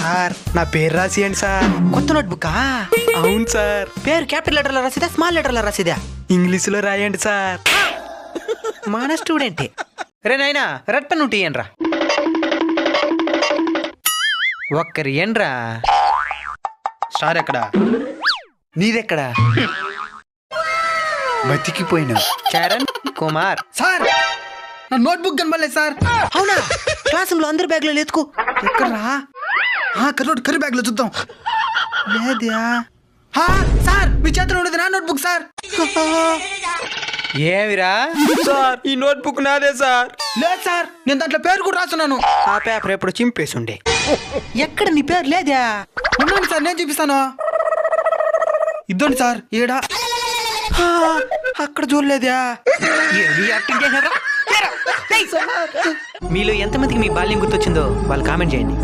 Sir నా పేరు రాసియండి sir. కొత్త నోట్బుక్? అవును సార్. పేరు క్యాపిటల్ లెటర్లో రాసిదా స్మాల్ లెటర్లో రాసిదా? ఇంగ్లీష్ లో రాయండి సార్. మన స్టూడెంటే. రే నాయనా రెడ్ పెన్ ఉంటే ఏంట్రా? ఒక్కరి ఏంట్రా? సార్ ఎక్కడ? నీదెక్కడా? బతికిపోయినా. చరణ్ కుమార్. సార్ నా నోట్బుక్ కనబడలేదు సార్. అవునా? క్లాస్ రూమ్ లో అందరి బ్యాగ్ లో ఎత్తుకో. ఎక్కడ్రా? కర్రీ బ్యాగ్ లో చూద్దాం. లేద్యా? సార్ మీ చేతిలో ఉండేది నా నోట్బుక్ సార్. ఏమిరా? సార్ ఈ నోట్బుక్ నాదే సార్. లేదు సార్, నేను దాంట్లో పేరు కూడా రాస్తున్నాను. ఆ పేపర్ ఎప్పుడు చింపేసి ఉండే. ఎక్కడ నీ పేరు లేదా? ఉండండి సార్, నేను చూపిస్తాను. ఇద్దండి సార్. ఏడా? అక్కడ చూడలేదా? మీలో ఎంతమందికి మీ బాల్యం గుర్తొచ్చిందో వాళ్ళు కామెంట్ చేయండి.